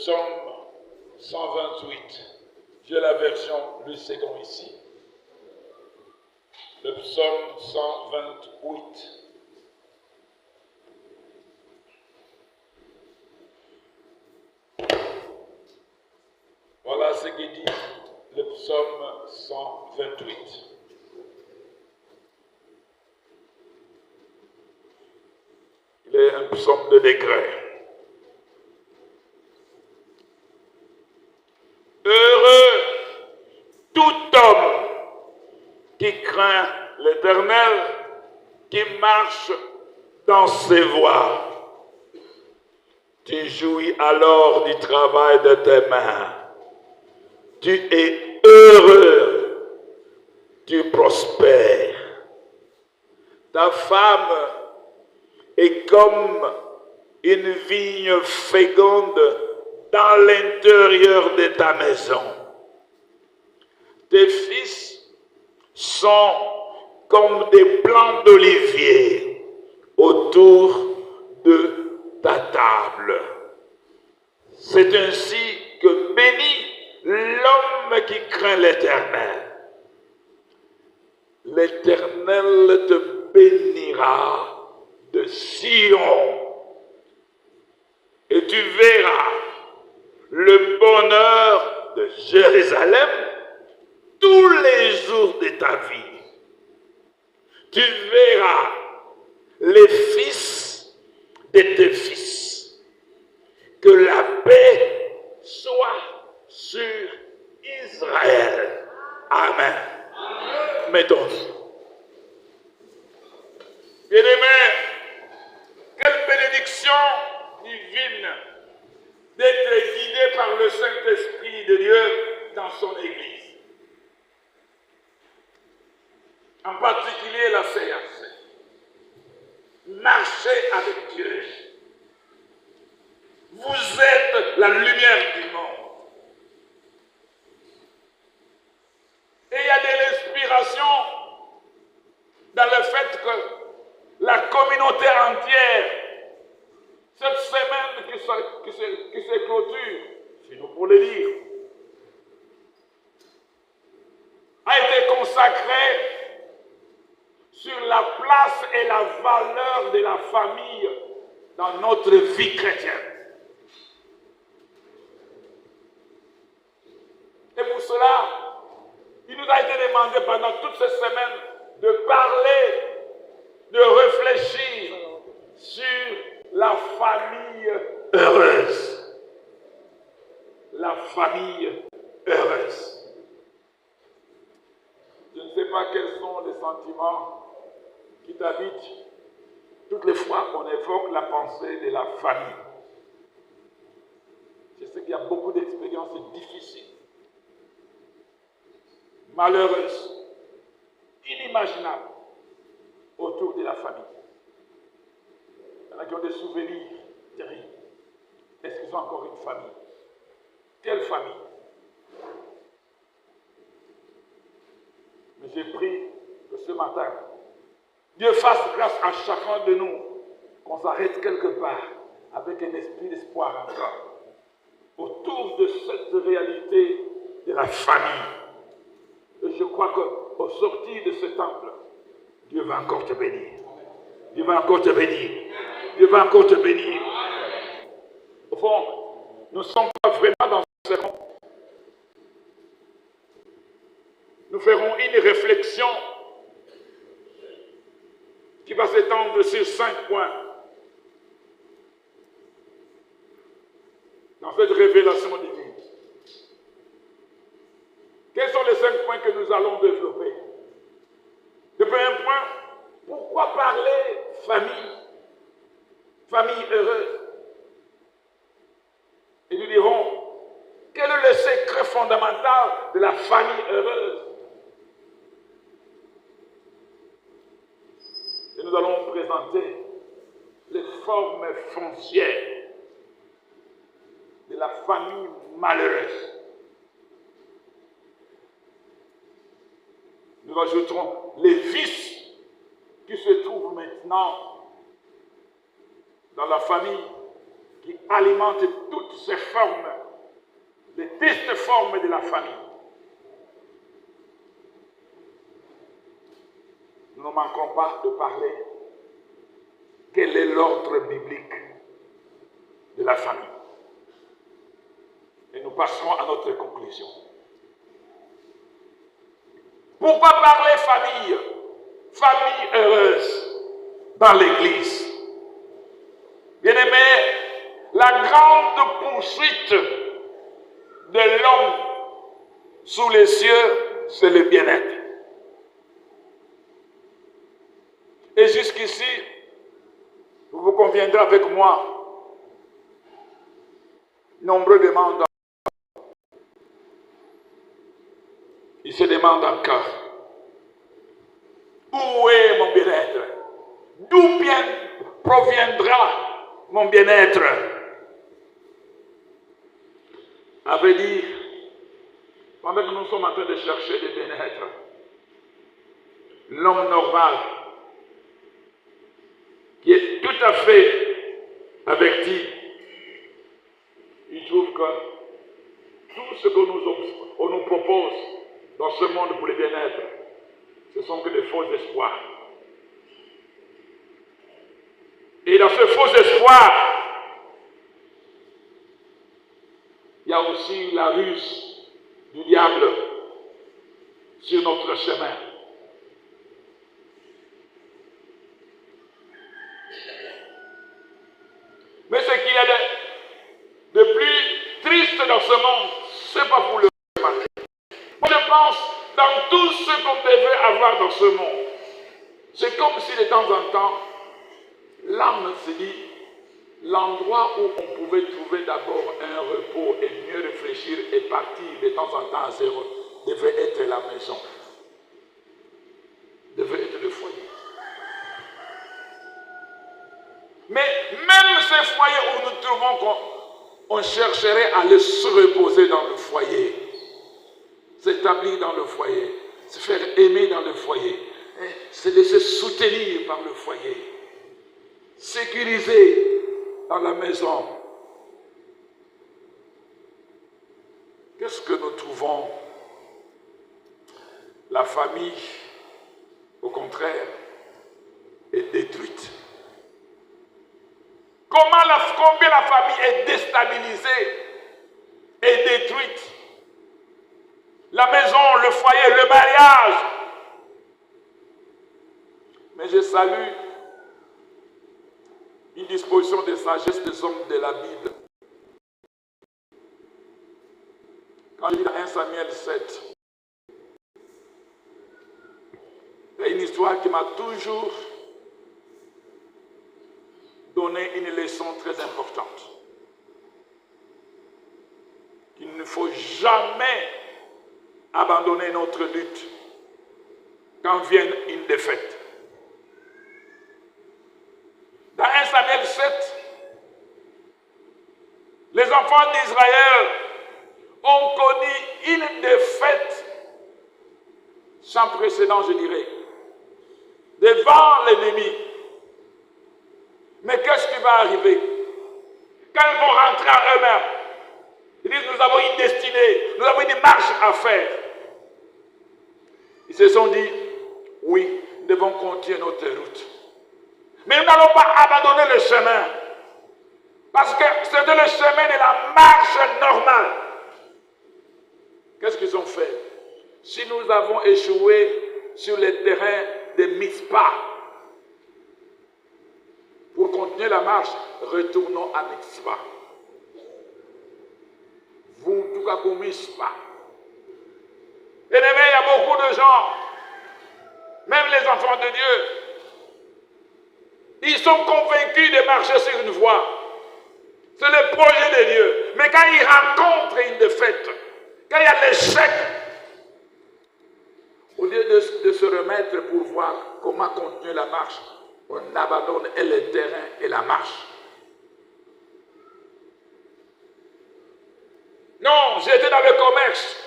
psaume 128. J'ai la version Louis II ici. Le psaume 128. Voilà ce que dit le psaume 128. Il est un psaume de décret. Heureux tout homme qui craint l'Éternel, qui marche dans ses voies. Tu jouis alors du travail de tes mains. Tu es heureux, tu prospères. Ta femme est comme une vigne féconde dans l'intérieur de ta maison. Tes fils sont comme des plants d'olivier autour de ta table. C'est ainsi que bénit l'homme qui craint l'Éternel. L'Éternel te bénira de Sion et tu verras le bonheur de Jérusalem tous les jours de ta vie. Tu verras les fils de tes fils. Que la paix soit sur Israël. Amen. Mettons-nous. Bien-aimés, quelle bénédiction divine d'être guidé par le Saint-Esprit de Dieu dans son Église. En particulier la CRC. Marchez avec Dieu. Vous êtes la lumière du monde. Et il y a de l'inspiration dans le fait que la communauté entière, cette semaine qui se clôture, si nous pouvons le dire, a été consacrée sur la place et la valeur de la famille dans notre vie chrétienne. Et pour cela, il nous a été demandé pendant toutes ces semaines de parler, de réfléchir sur la famille heureuse. La famille heureuse. Je ne sais pas quels sont les sentiments qui t'habitent toutes les fois qu'on évoque la pensée de la famille. Je sais qu'il y a beaucoup d'expériences difficiles, malheureuses, inimaginables autour de la famille. Il y en a qui ont des souvenirs terribles. Est-ce qu'ils ont encore une famille? Quelle famille? Mais j'ai pris que ce matin, Dieu fasse grâce à chacun de nous, qu'on s'arrête quelque part avec un esprit d'espoir encore, autour de cette réalité de la famille. Et je crois qu'au sortir de ce temple, Dieu va encore te bénir. Dieu va encore te bénir. Dieu va encore te bénir. Au fond, nous ne sommes pas vraiment dans ce monde. Nous ferons une réflexion qui va s'étendre sur 5 points. Dans cette révélation divine. Quels sont les 5 points que nous allons développer? Le premier point, pourquoi parler famille? Famille heureuse. Et nous dirons, quel est le secret fondamental de la famille heureuse? Et nous allons présenter les formes foncières de la famille malheureuse. Nous rajouterons les vices qui se trouvent maintenant dans la famille, qui alimentent toutes ces formes les tristes formes de la famille. Nous ne manquons pas de parler quel est l'ordre biblique de la famille. Et nous passerons à notre conclusion. Pourquoi parler famille? Famille heureuse dans l'Église. Bien-aimés, la grande poursuite de l'homme sous les cieux, c'est le bien-être. Et jusqu'ici, vous conviendrez avec moi, nombreux demandent, ils se demandent encore, où est mon bien-être? D'où bien proviendra mon bien-être? À vrai dire, pendant que nous sommes en train de chercher le bien-être, l'homme normal, qui est tout à fait averti, il trouve que tout ce qu'on nous propose dans ce monde pour le bien-être, ce sont que des faux espoirs. Et dans ce faux espoir, il y a aussi la ruse du diable sur notre chemin. Mais ce qu'il y a de plus triste dans ce monde, ce n'est pas pour le remarquer. Moi je pense dans tout ce qu'on devait avoir dans ce monde, c'est comme si de temps en temps, l'âme se dit, l'endroit où on pouvait trouver d'abord un repos et mieux réfléchir et partir de temps en temps à zéro, devait être la maison, devait être le foyer. Mais même ces foyers où nous trouvons qu'on chercherait à se reposer dans le foyer, s'établir dans le foyer, se faire aimer dans le foyer, se laisser soutenir par le foyer, sécuriser dans la maison. Qu'est-ce que nous trouvons? La famille, au contraire, est détruite. Combien la famille est déstabilisée et détruite? La maison, le foyer, le mariage. Mais je salue une disposition de sagesse des hommes de la Bible. Quand je lis dans 1 Samuel 7, il y a une histoire qui m'a toujours donné une leçon très importante. Il ne faut jamais abandonner notre lutte quand vient une défaite. Dans 1 Samuel 7, les enfants d'Israël ont connu une défaite sans précédent, je dirais, devant l'ennemi. Mais qu'est-ce qui va arriver? Quand ils vont rentrer à eux-mêmes, ils disent, nous avons une destinée, nous avons une marche à faire. Ils se sont dit, oui, nous devons continuer notre route. Mais nous n'allons pas abandonner le chemin. Parce que c'était le chemin de la marche normale. Qu'est-ce qu'ils ont fait? Si nous avons échoué sur le terrain de Mitzpah, pour continuer la marche, retournons à Mitzpah. Vous, tout cas, pour Mitzpah. Bien-aimés, il y a beaucoup de gens, même les enfants de Dieu, ils sont convaincus de marcher sur une voie. C'est le projet de Dieu. Mais quand ils rencontrent une défaite, quand il y a l'échec, au lieu de se remettre pour voir comment continuer la marche, on abandonne le terrain et la marche. Non, j'étais dans le commerce.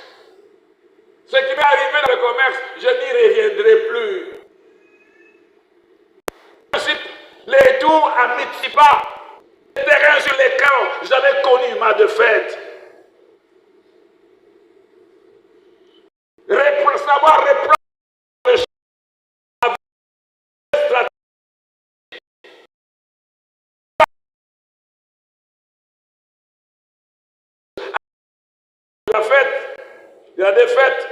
Ce qui m'est arrivé dans le commerce, je n'y reviendrai plus. Les tours à Mitzpah, les terrains sur lesquels j'avais connu ma défaite. la fête, de la défaite.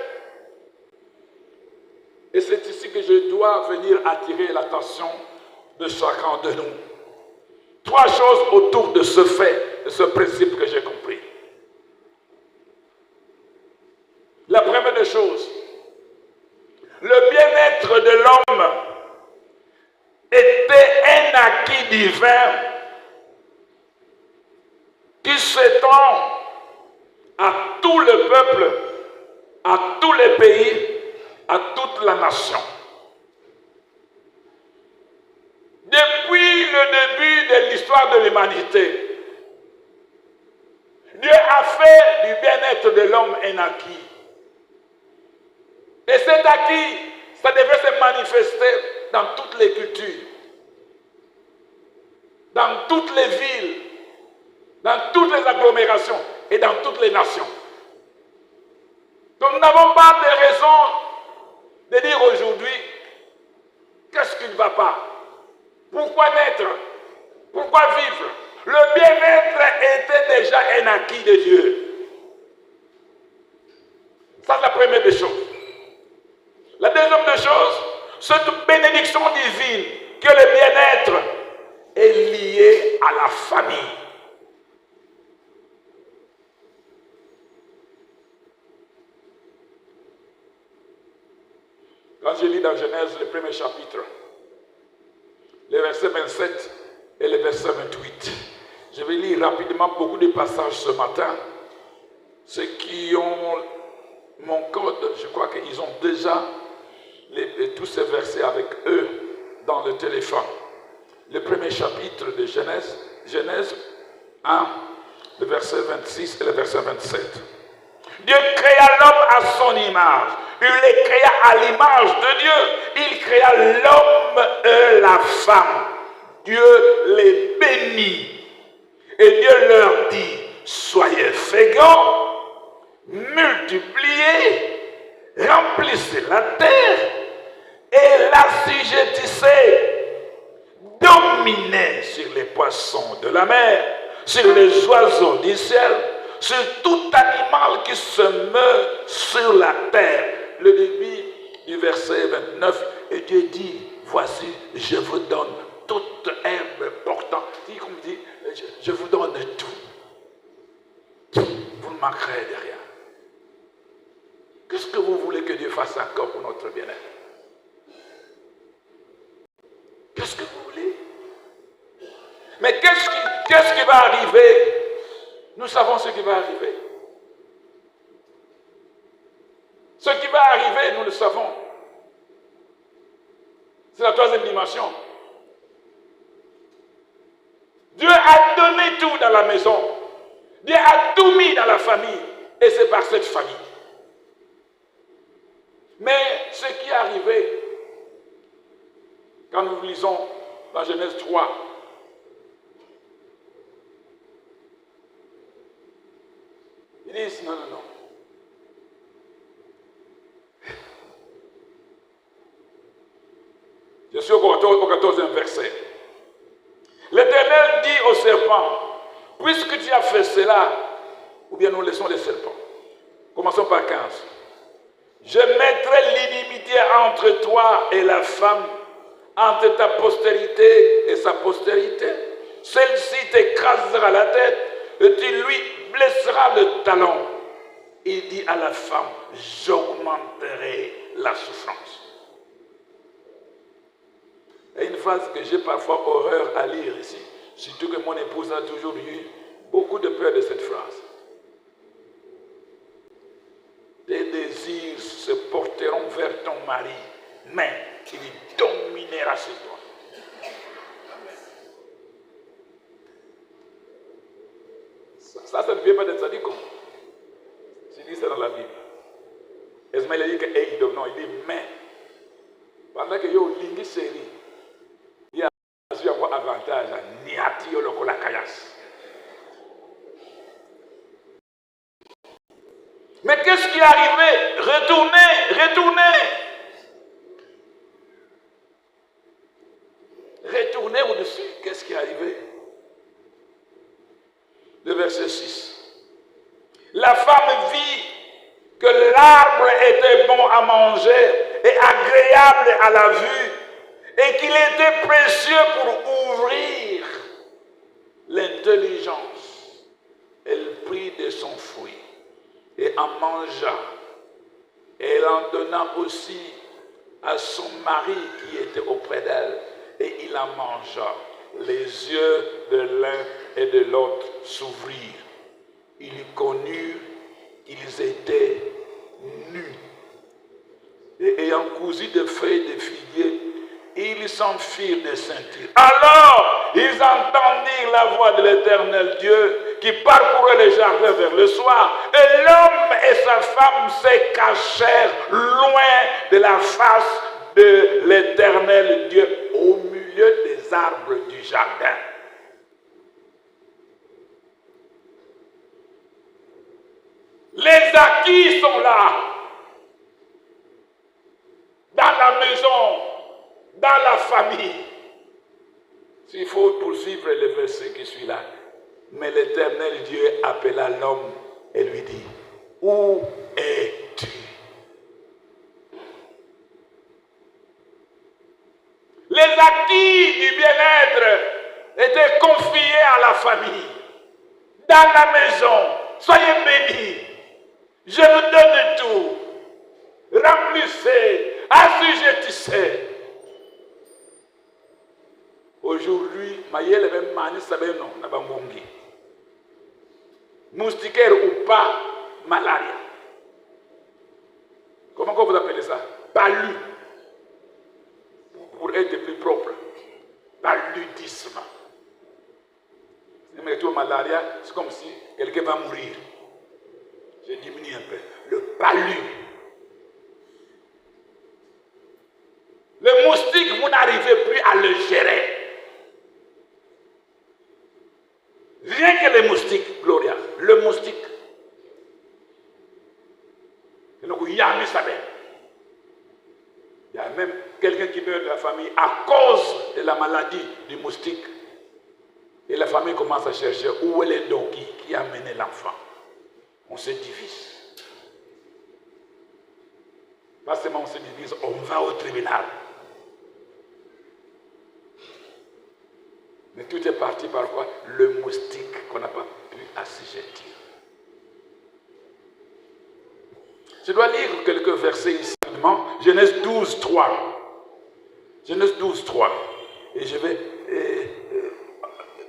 Et c'est ici que je dois venir attirer l'attention de chacun de nous. 3 choses autour de ce fait, de ce principe que j'ai compris. La première des choses, le bien-être de l'homme était un acquis divin qui s'étend à tout le peuple, à tous les pays, à toute la nation. Depuis le début de l'histoire de l'humanité, Dieu a fait du bien-être de l'homme un acquis. Et cet acquis, ça devait se manifester dans toutes les cultures, dans toutes les villes, dans toutes les agglomérations et dans toutes les nations. Donc nous n'avons pas de raison de dire aujourd'hui, qu'est-ce qui ne va pas? Pourquoi naître? Pourquoi vivre? Le bien-être était déjà un acquis de Dieu. Ça, c'est la première des choses. La deuxième des choses, cette bénédiction divine, que le bien-être est lié à la famille. Quand je lis dans Genèse, le premier chapitre, les versets 27 et le verset 28, je vais lire rapidement beaucoup de passages ce matin. Ceux qui ont mon code, je crois qu'ils ont déjà tous ces versets avec eux dans le téléphone. Le premier chapitre de Genèse, Genèse 1, le verset 26 et le verset 27. Dieu créa l'homme à son image. Il les créa à l'image de Dieu. Il créa l'homme et la femme. Dieu les bénit. Et Dieu leur dit, soyez féconds, multipliez, remplissez la terre et l'assujettissez. Dominez sur les poissons de la mer, sur les oiseaux du ciel, sur tout animal qui se meut sur la terre. Le début du verset 29, et Dieu dit, voici, je vous donne toute herbe portant. Comme dit, je vous donne tout. Vous ne manquerez de rien. Qu'est-ce que vous voulez que Dieu fasse encore pour notre bien-être? Qu'est-ce que vous voulez? Mais qu'est-ce qui va arriver? Nous savons ce qui va arriver. Ce qui va arriver, nous le savons. C'est la troisième dimension. Dieu a donné tout dans la maison. Dieu a tout mis dans la famille. Et c'est par cette famille. Mais ce qui est arrivé, quand nous lisons dans Genèse 3, ils disent non. Je suis au 14e verset. L'Éternel dit au serpent, puisque tu as fait cela, ou bien nous laissons les serpents. Commençons par 15. Je mettrai l'inimitié entre toi et la femme, entre ta postérité et sa postérité. Celle-ci t'écrasera la tête et tu lui blesseras le talon. Il dit à la femme, j'augmenterai la souffrance. Il y a une phrase que j'ai parfois horreur à lire ici, surtout que mon épouse a toujours eu beaucoup de peur de cette phrase. Tes désirs se porteront vers ton mari, mais il dominera sur toi. Ça ne vient pas d'être dit comme. Je dis ça dans la Bible. Esmaël a dit que non, il dit mais. Pendant que yo lingi série, il y a un avantage à niati yo lokola kayas. Mais qu'est-ce qui est arrivé? Retournez au-dessus. Qu'est-ce qui est arrivé? Le verset 6. La femme vit que l'arbre était bon à manger et agréable à la vue, et qu'il était précieux pour ouvrir l'intelligence. Elle prit de son fruit et en mangea. Et elle en donna aussi à son mari qui était auprès d'elle, et il en mangea. Les yeux de l'un et de l'autre s'ouvrirent. Ils connurent qu'ils étaient nus. Et ayant cousu des feuilles de figuier, ils s'en firent des ceintures. Alors, ils entendirent la voix de l'Éternel Dieu qui parcourait les jardins vers le soir. Et l'homme et sa femme se cachèrent loin de la face de l'Éternel Dieu, au milieu des arbres du jardin. Les acquis sont là, dans la maison, dans la famille. S'il faut poursuivre le verset qui suit là. Mais l'Éternel Dieu appela l'homme et lui dit, où es-tu? Les acquis du bien-être étaient confiés à la famille, dans la maison. Soyez bénis. Je vous donne tout. Remplissez, assujettissez. Aujourd'hui, Mayel même mani sabe non na bangongi. Moustiquaire ou pas, malaria. Comment vous appelez ça? Palu. Pour être plus propre. Paludisme. Mais tout malaria, c'est comme si quelqu'un va mourir. Je diminue un peu. Le palu. Le moustique, vous n'arrivez plus à le gérer. Rien que les moustiques, Gloria. Le moustique. Il y a même quelqu'un qui meurt de la famille à cause de la maladie du moustique. Et la famille commence à chercher où est le don qui a mené l'enfant. On se divise. Pas seulement on se divise, on va au tribunal. Mais tout est parti par quoi? Le moustique qu'on n'a pas pu assujettir. Je dois lire quelques versets ici. Genèse 12, 3. Genèse 12, 3. Et je vais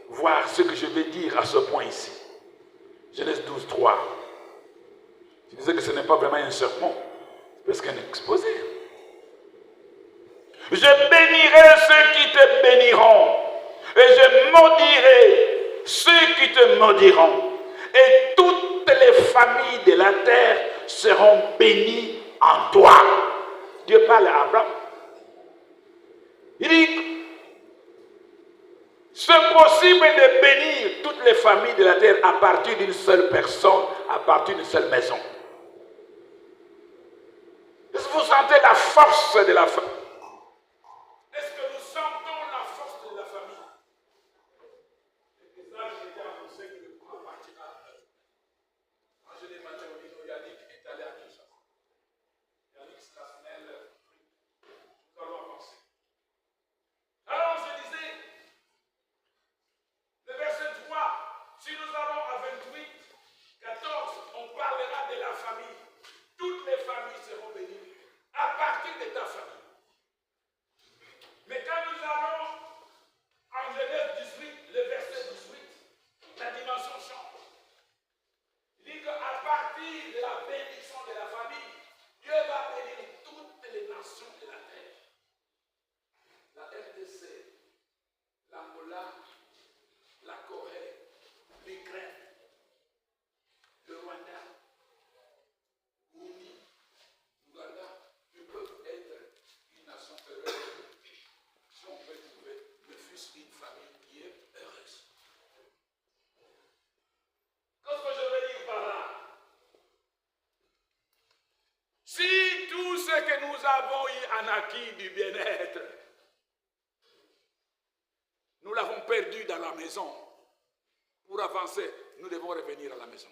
voir ce que je vais dire à ce point ici. Genèse 12, 3. Je disais que ce n'est pas vraiment un sermon, c'est presque un exposé. Je bénirai ceux qui te béniront, et je maudirai ceux qui te maudiront, et toutes les familles de la terre seront bénies en toi. Dieu parle à Abraham. Il dit, c'est possible de bénir toutes les familles de la terre à partir d'une seule personne, à partir d'une seule maison. Est-ce que vous sentez la force de la famille? Est-ce que nous sentons la force de la famille? Et ça, j'étais annoncé que le courant partira. Quand je l'ai matin au Nino, Yannick est allé à Kinshasa. Yannick Strasnel, nous allons avancer. Alors, je disais, le verset 3, si nous allons à 28, 14, on parlera de la famille. Toutes les familles seront bénies à partir de ta famille. Mais quand nous allons en Genèse 18, le verset 18, la dimension change. Il dit qu'à partir de la bénédiction de la famille, Dieu va bénir toutes les nations de la terre. La RDC, l'Angola, la Corée, l'Ukraine, le Rwanda, Burundi, l'Ouganda, ils peuvent être une nation heureuse si on peut trouver le fils d'une famille qui est heureuse. Qu'est-ce que je veux dire par là? Si tout ce que nous avons eu en acquis du bien-être, nous l'avons perdu dans la maison, pour avancer, nous devons revenir à la maison.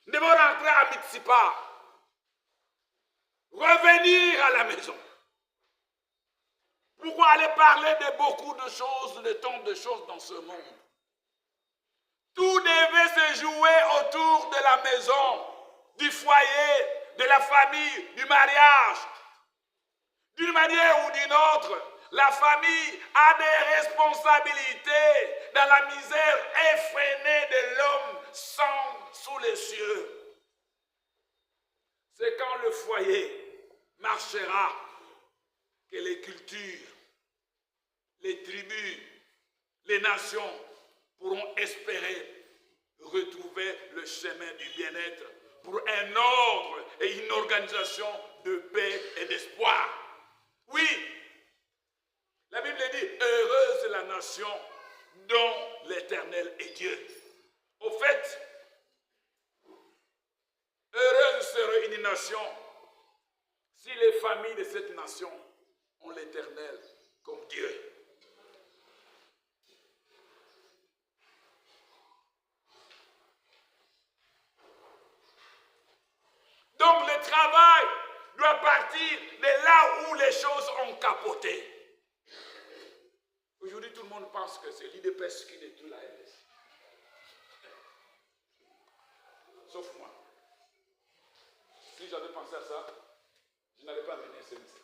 Nous devons rentrer à Mitzipah. Revenir à la maison. Pourquoi aller parler de beaucoup de choses, de tant de choses dans ce monde? Tout devait se jouer autour de la maison, du foyer, de la famille, du mariage. D'une manière ou d'une autre, la famille a des responsabilités dans la misère effrénée de l'homme sous les cieux. C'est quand le foyer marchera que les cultures, les tribus, les nations pourront espérer retrouver le chemin du bien-être pour un ordre et une organisation de paix et d'espoir. Oui, la Bible dit, heureuse la nation dont l'Éternel est Dieu. Au fait, heureuse serait une nation si les familles de cette nation ont l'Éternel comme Dieu. Donc le travail doit partir de là où les choses ont capoté. Aujourd'hui, tout le monde pense que c'est l'IDPS qui détruit la RDC. Sauf moi. Si j'avais pensé à ça, je n'allais pas mener ce lycée.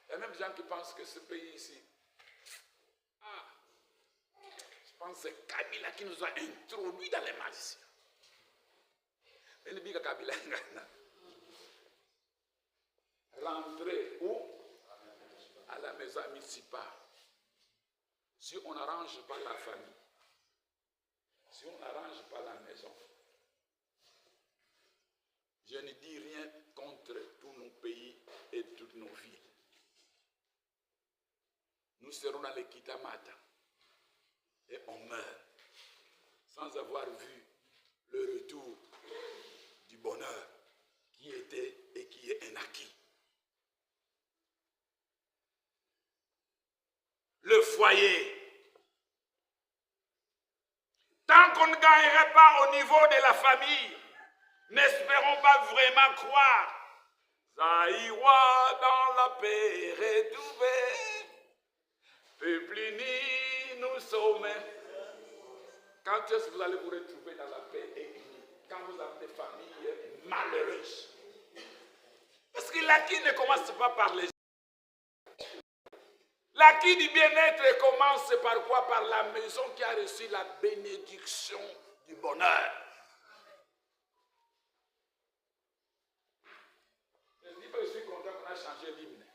Il y a même des gens qui pensent que ce pays ici, je pense que c'est Kabila qui nous a introduits dans les malicieux. Rentrer où? À la maison municipale. Si on n'arrange pas la famille, si on n'arrange pas la maison, je ne dis rien contre tous nos pays et toutes nos villes. Nous serons dans les Kitamata et on meurt sans avoir vu le retour du bonheur qui était et qui est un acquis. Le foyer. Tant qu'on ne gagnerait pas au niveau de la famille, n'espérons pas vraiment croire. Ça ira dans la paix retrouvée. Peuple uni, nous sommes. Quand est-ce que vous allez vous retrouver dans la paix et unie? Quand vous avez des familles malheureuses. Parce que l'acquis ne commence pas par les. L'acquis du bien-être commence par quoi? Par la maison qui a reçu la bénédiction du bonheur. Je ne dis pas que je suis content qu'on a changé l'hymne.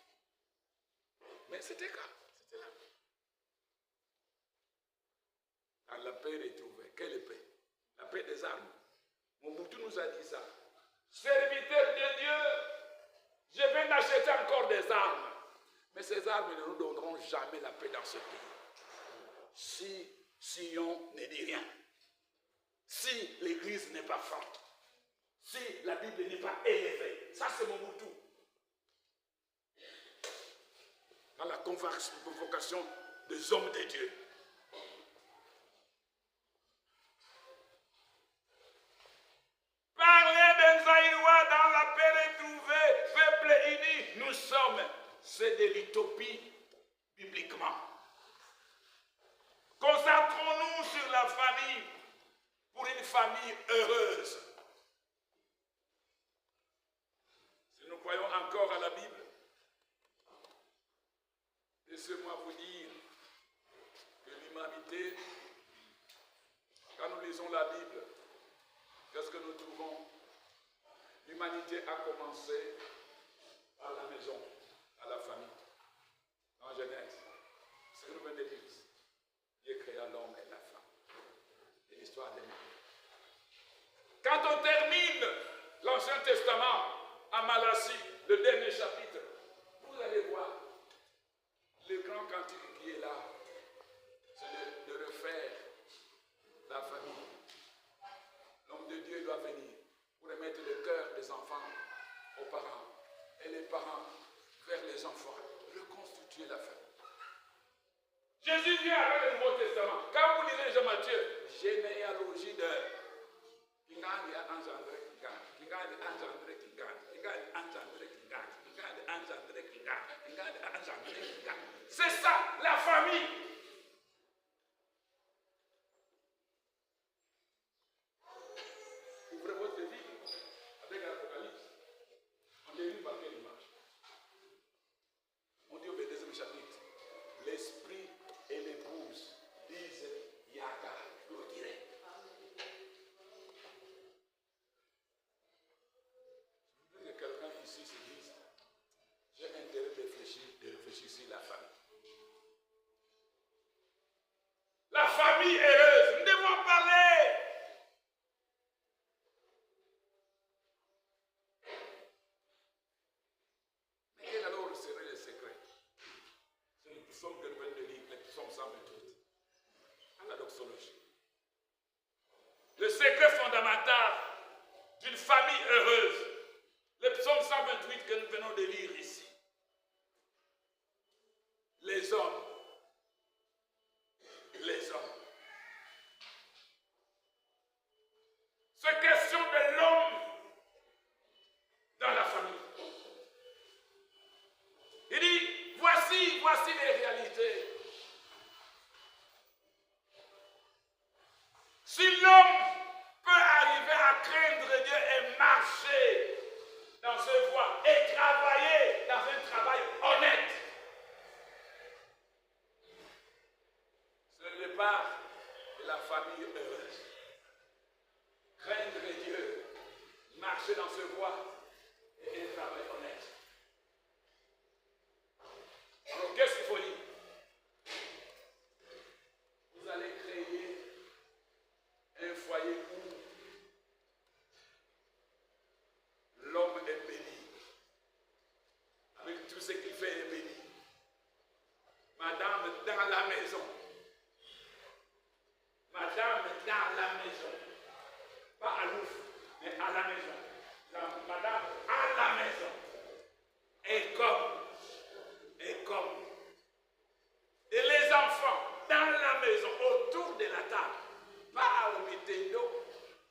Mais c'était là. C'était là. Dans la paix retrouvée. Quelle paix? La paix des armes. Mobutu nous a dit ça. Serviteur de Dieu, je viens d'acheter encore des armes. Mais ces armes ne nous donneront jamais la paix dans ce pays. Si Sion ne dit rien, si l'Église n'est pas forte, si la Bible n'est pas élevée, ça c'est Mobutu. Dans la convocation des hommes de Dieu. Parler des Zaïrois dans la paix retrouvée, peuple uni, nous sommes. C'est de l'utopie bibliquement. Concentrons-nous sur la famille pour une famille heureuse. Si nous croyons encore à la Bible, laissez-moi vous dire que l'humanité, quand nous lisons la Bible, qu'est-ce que nous trouvons? L'humanité a commencé par la maison, à la famille. En Genèse, c'est le nouvel Église. Dieu créa l'homme et la femme. Et l'histoire des maris. Quand on termine l'Ancien Testament à Malachie, le dernier chapitre, vous allez voir le grand cantique qui est là. C'est de refaire la famille. L'homme de Dieu doit venir pour remettre le cœur des enfants aux parents et les parents vers les enfants, reconstituer la famille. Jésus vient avec le Nouveau Testament. Quand vous lisez Jean Matthieu, généalogie de Kingani a engendré Kingani. Kingani a engendré Kingani. Kingani a engendré Kingani. Kingani a engendré Kingani. Kingani a engendré Kingani. C'est ça, la famille. Ouvrez votre Bible avec l'Apocalypse. On dérive par quelle image? On dit au 22e chapitre, l'esprit et l'épouse disent Yaka, retirez. Je veux que quelqu'un ici se dise, j'ai intérêt de réfléchir sur la famille. La famille heureuse, nous devons parler. Mais quel alors serait le secret? C'est le psaume que nous venons de lire, le psaume 128, à la doxologie. Le secret fondamental d'une famille heureuse, le psaume 128 que nous venons de lire ici. Les hommes. Les hommes. C'est question de l'homme dans la famille. Il dit, voici les réalités. Si l'homme peut arriver à craindre Dieu et marcher dans ce voie et travailler dans un travail honnête, c'est le départ de la famille heureuse. Craindre Dieu, marcher dans ce voie et un travail honnête. Alors qu'est-ce qu'il faut dire? Vous allez créer un foyer où l'homme est béni. Avec tout ce qu'il fait est béni. Madame dans la maison. Madame dans la maison. Pas à l'ouf, mais à la maison. Madame à la maison. Et comme. Et les enfants dans la maison, autour de la table. Pas au Nintendo,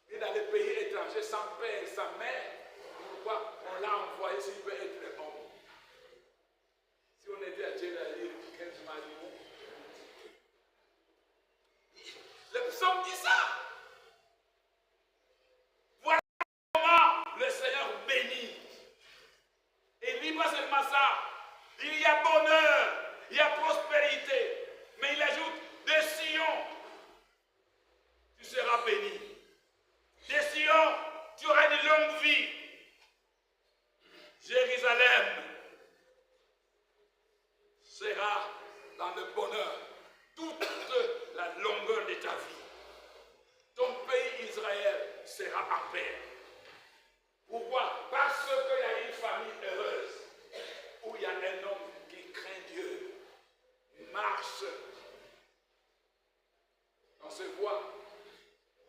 et dans les pays étrangers, sans père et sans mère. Pourquoi on l'a envoyé s'il peut être homme? Si on était à Dieu à lire 15 marions, le psaume dit ça. Voilà comment le Seigneur bénit. Et il dit pas seulement ça. Il y a bonheur, il y a prospérité. Mais il ajoute, de Sion, tu seras béni. De Sion, tu auras une longue vie. Jérusalem sera dans le bonheur toute la longueur de ta vie. Ton pays Israël sera en paix. Pourquoi? Parce qu'il y a une famille heureuse où il y a un homme qui craint Dieu, marche dans ce voie,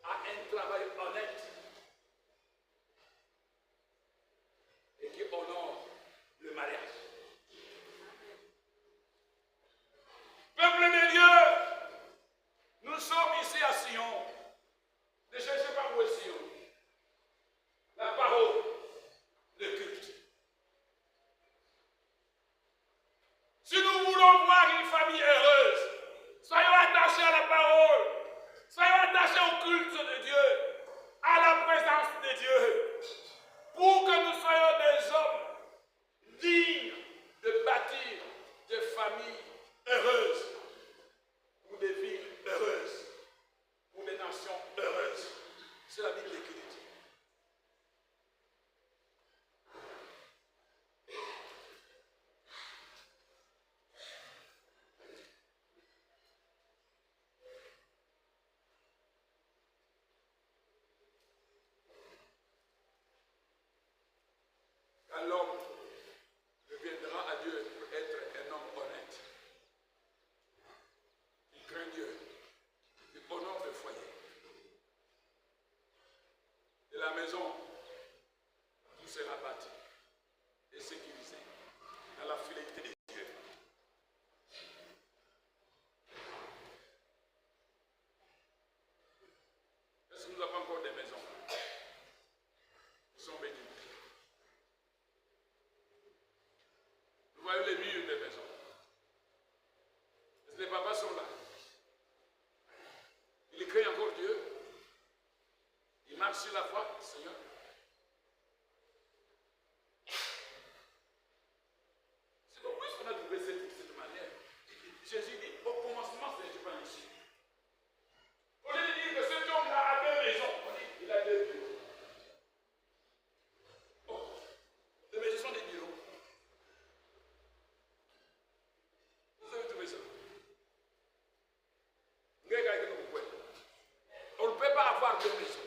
a un travail honnête et qui honore le mariage. Peuple de Dieu, nous sommes ici à Sion. Ne cherchez pas où est Sion. La parole, le culte. Si nous voulons voir une famille heureuse, soyons attachés à la parole, soyons attachés au culte de Dieu, à la présence de Dieu, pour que nous soyons des hommes dignes de bâtir des familles heureuses, ou des villes heureuses, ou des nations heureuses. C'est la Bible qui dit. L'homme reviendra à Dieu pour être un homme honnête. Il craint Dieu. Il honore le foyer. De la maison, tout sera bâti et sécurisé dans la fidélité de Dieu. Est-ce que nous avons encore des maisons? marche sur la foi, Seigneur. C'est pourquoi on a trouvé cette manière. Jésus dit, au commencement, ce n'était pas ainsi. Au lieu de dire que cet homme-là a deux maisons, on dit il a deux bureaux. Oh, les maisons sont des bureaux. Vous avez trouvé ça? On ne peut pas avoir deux maisons.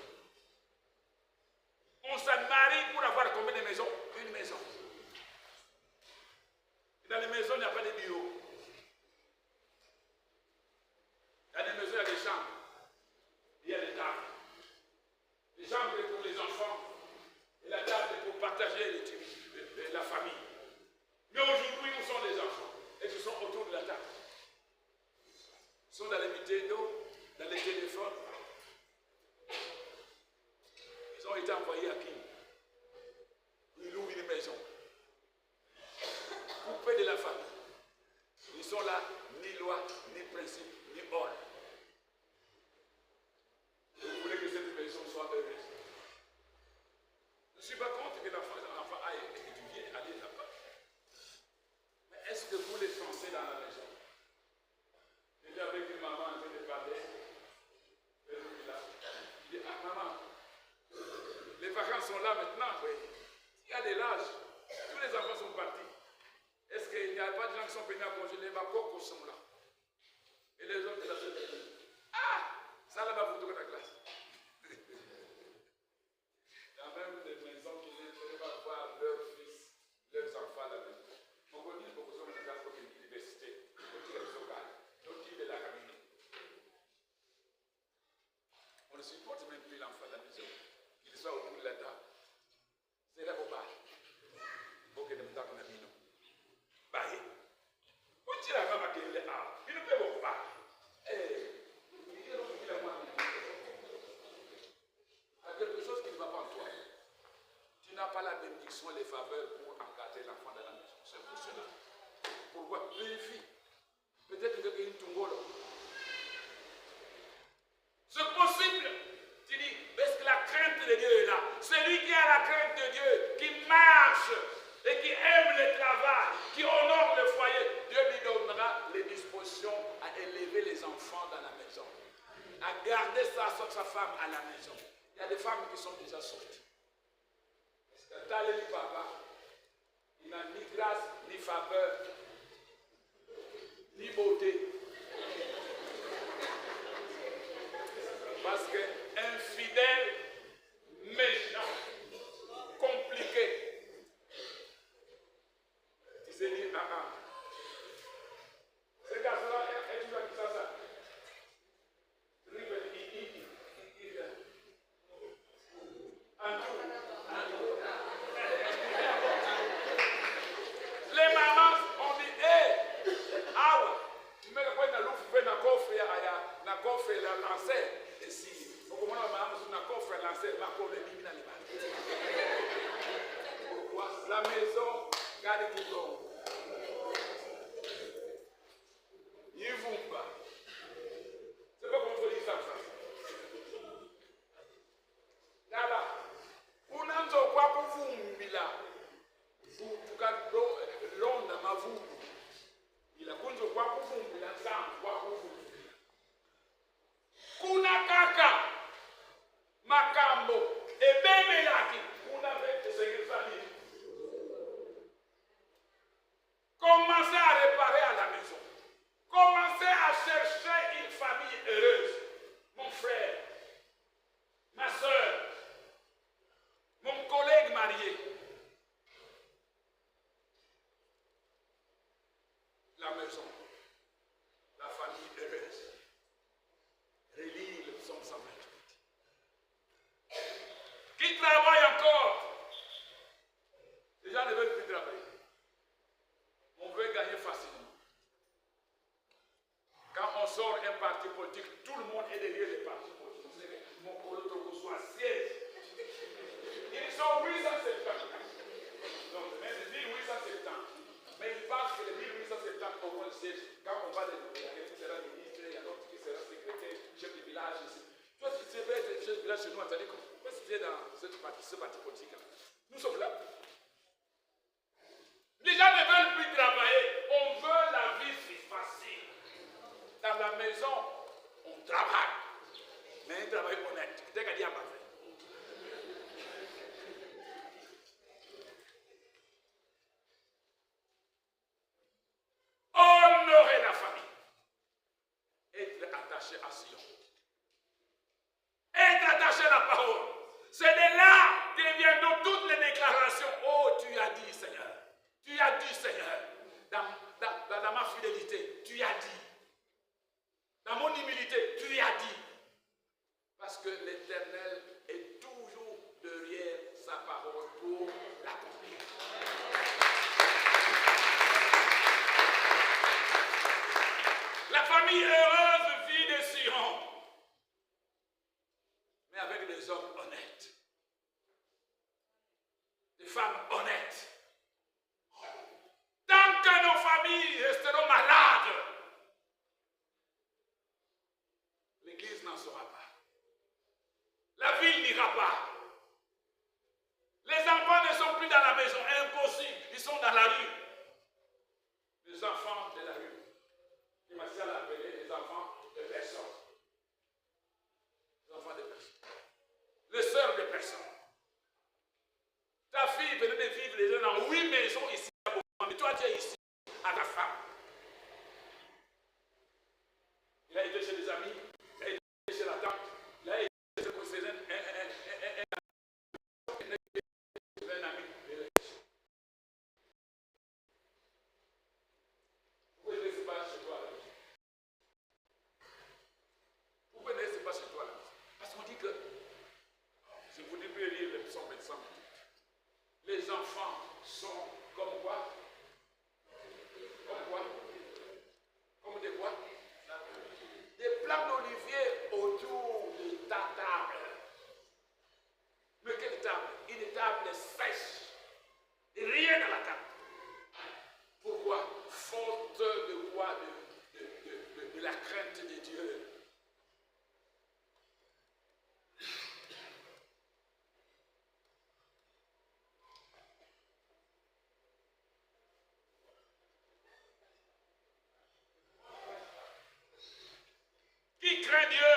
On se marie pour avoir combien de maisons? Une maison. Et dans les maisons, il n'y a pas de bureaux. Il y a des maisons, il y a des chambres. Il y a des tables. Les chambres c'est pour les enfants. Et la table c'est pour partager la famille. Mais aujourd'hui, où sont les enfants? Et ils sont autour de la table. Ils sont dans les vidéos, dans les téléphones. Ils ont été envoyés à qui? Ils louent une maison. Coupés de la famille. Ils sont là, ni loi, ni principe, ni ordre. Vous voulez que cette maison soit heureuse? Je ne suis pas contre que l'enfant aille étudier, aller là-bas. Mais est-ce que vous les Français dans la maison? J'étais avec une maman en train de parler. Il dit, ah maman, les vacances sont là maintenant, oui. Il y a des lâches. Tous les enfants sont partis. Est-ce qu'il n'y a pas de gens qui sont venus à congé? Les babocos sont là. Et les autres, là, ah, ça là-bas, vous trouvez la classe. Il y a même des maisons qui ne peuvent pas voir leurs fils, leurs enfants à la maison. On connaît beaucoup de gens dans l'université, d'autres qui sont là, d'autres qui sont là. On ne supporte même plus l'enfant à la maison, qu'il soit autour de la table. C'est là pour parler. Il faut que nous nous tapons la mine. Baye. Où tu la maman qui est là? Il ne peut pas parler. Il y a quelque chose qui ne va pas en toi. Tu n'as pas la bénédiction, les faveurs pour encadrer l'enfant dans la maison. C'est pour cela. Pourquoi? Vérifie. Peut-être qu'il y a une tungolo. C'est possible. Tu dis, parce que la crainte de Dieu est là. Celui qui a la crainte de Dieu, qui marche et qui aime le travail, qui honore le foyer, Dieu lui donnera les dispositions à élever les enfants dans la maison, à garder sa femme à la maison. Il y a des femmes qui sont déjà sorties. T'as le papa, il n'a ni grâce, ni faveur, ni beauté. Parce que infidèle, méchant, compliqué. Tu sais dire, ce garçon-là, est-ce que tu as dit ça? Les mamans ont dit, hé, awa, tu mets quoi dans l'eau, tu fais na coffre la lancer. La maison, gardez tout long. Il vous pas. C'est pas comme vous dites ça. Là, vous n'avez pas pour vous, Mila. Vous, l'onde ma vous. Il a connu quoi pour vous, Mila, sans quoi pour vous. Kuna kaka, makambo, et bébé laki, kuna avec ses familles. Commencez à réparer à la maison. Commencez à chercher une famille heureuse. Mon frère, ma soeur, mon collègue marié. La maison, la famille heureuse. Relis le psaume 128. Qui travaille encore? Les gens ne veulent plus travailler. On veut gagner facilement. Quand on sort un parti politique, tout le monde est derrière les partis politiques. Mon Kolotogo soit siège. Ils sont 870. Donc, même 1870. Mais ils pensent que les 1870 auront le siège. Quand on va les nommer, il y a quelqu'un qui sera ministre, il y a d'autres qui sera secrétaire, chef de village ici. Toi, tu sais, chef de village chez nous, on t'a dit quoi? militer dans ce parti politique. Nous sommes là. Les gens ne veulent plus travailler. On veut la vie facile. Dans la maison, on travaille. Mais un travail honnête. Dès qu'elle dit à ma fait. Honorer la famille. Être attaché à Sion. Être attaché à la parole. C'est de là que viennent toutes les déclarations. Oh, tu as dit, Seigneur. Tu as dit, Seigneur. Dans ma fidélité, tu as dit. Dans mon humilité, tu as dit. Parce que l'Éternel est toujours derrière sa parole pour l'accomplir. La famille heureuse vit de Sion, mais avec des hommes honnêtes, des femmes honnêtes. Tant que nos familles resteront malades, l'Église n'en sera pas. La ville n'ira pas. Les enfants ne sont plus dans la maison, impossible, ils sont dans la rue. Les enfants de la rue. Il m'a dit à l'appeler les enfants de personnes. Les enfants de personnes. Les sœurs de personnes. Ta fille venait de vivre les uns dans 8 maisons ici à Boma, mais toi tu es ici à ta femme. Il a été chez des amis, il a été chez la tante, il a été chez un ami. Pourquoi il ne laisse pas chez toi là? Pourquoi il ne laisse pas chez toi là? Parce qu'on dit que, je vous dis plus lire le psaume 25. Les enfants sont comme quoi? Comme quoi? Comme des quoi? Des plants d'olivier autour de ta table. Mais quelle table? Une table sèche. Rien à la table. Pourquoi? Faute de quoi? De la crainte de Dieu. Qui craint Dieu,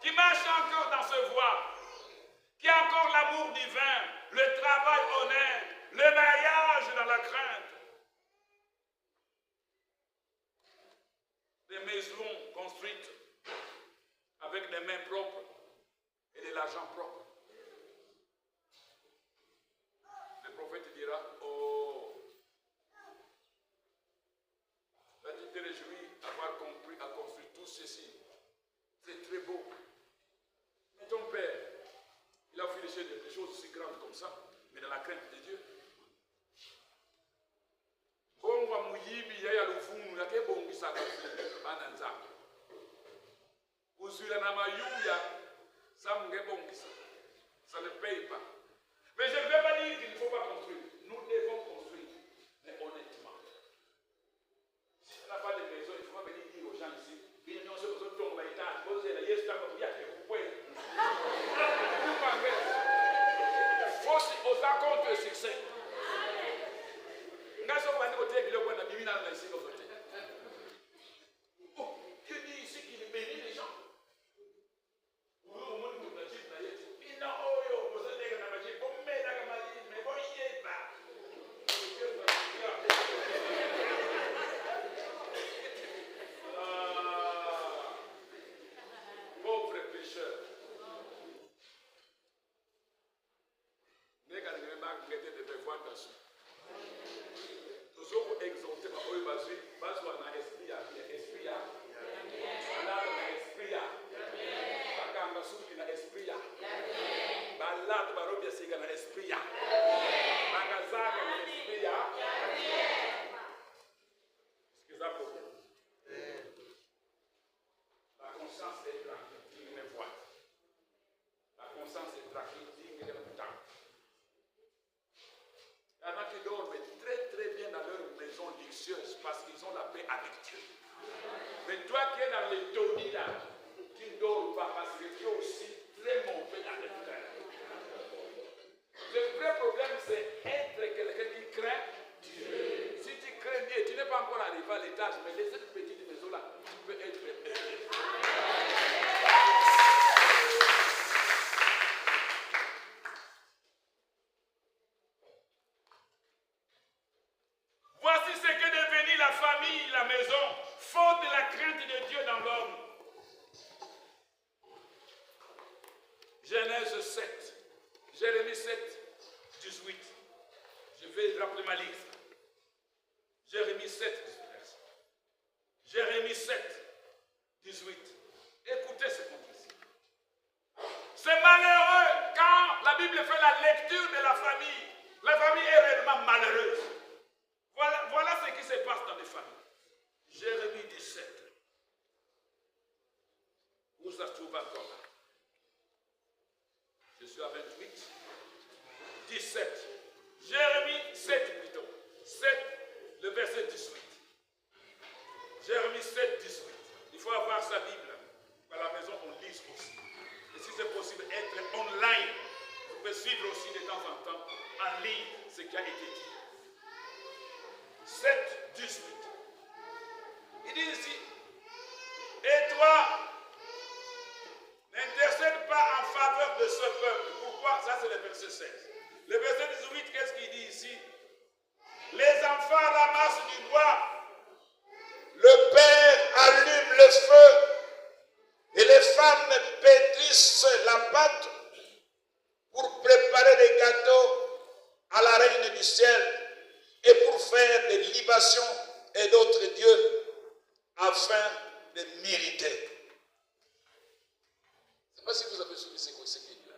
qui marche encore dans ce voie, qui a encore l'amour divin, le travail honnête, le mariage dans la crainte. Des maisons construites avec des mains propres et de l'argent propre. Le prophète dira, oh, là tu te réjouis d'avoir compris à construire tout ceci. C'est très beau. Mais ton père, il a fait des choses aussi grandes comme ça, mais dans la crainte de Dieu. Ça ne paye pas. Mais je ne vais pas dire qu'il ne faut pas construire. Nous devons construire, mais honnêtement. Si on n'a pas de maison, il ne faut pas venir dire aux gens ici, force aux accords de succès. Dieu dit ici qu'il bénit les gens. Pauvre pécheur. Toujours exalté par eux, basé en esprit, esprit, balade na esprit, bakanga suki na esprit, balade barobia siga na esprit, bagazaga na esprit. Excusez-moi. La conscience est tranquille, digne de voix. La conscience est tranquille, digne de temps. Il y en a qui dorment très très bien dans leur maison luxueuse parce qu'ils ont la paix avec Dieu. Mais toi qui es dans les taudis là, tu ne dors pas parce que tu es aussi très mauvais dans le cœur. Genèse 7, Jérémie 7, 18. Je vais rappeler ma liste. Jérémie 7, 18. Jérémie 7, 18. Écoutez ce qu'on dit ici. C'est malheureux quand la Bible fait la lecture de la famille. La famille est réellement malheureuse. Voilà ce qui se passe dans les familles. Jérémie 17. Où ça se trouve encore là? Je suis à 28. 17. Jérémie 7 plutôt. 7, le verset 18. Jérémie 7, 18. Il faut avoir sa Bible. À la maison, on lise aussi. Et si c'est possible, être online. Vous pouvez suivre aussi de temps en temps en ligne ce qui a été dit. 7, 18. Il dit ici, et toi, n'intercède pas en faveur de ce peuple. Pourquoi? Ça, c'est le verset 16. Le verset 18, qu'est-ce qu'il dit ici? Les enfants ramassent du bois. Le père allume le feu. Et les femmes pétrissent la pâte pour préparer des gâteaux à la reine du ciel et pour faire des libations et d'autres dieux afin de mériter. Je ne sais pas si vous avez suivi ce qui est là.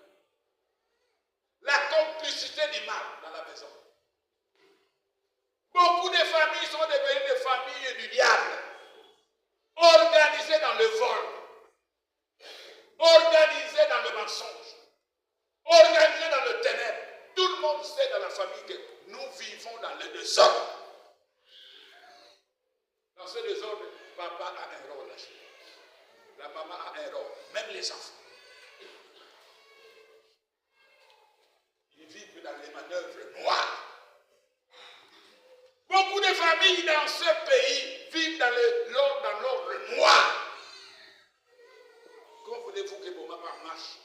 La complicité du mal dans la maison. Beaucoup de familles sont devenues des familles du diable, organisées dans le vol, organisées dans le mensonge, organisées dans le ténèbre. Tout le monde sait dans la famille que nous vivons dans le désordre. Dans ce désordre, papa a un rôle à jouer. La maman a un rôle, même les enfants. Ils vivent dans les manœuvres noires. Beaucoup de familles dans ce pays vivent dans l'ordre noir. Comment voulez-vous que vos mamans marchent?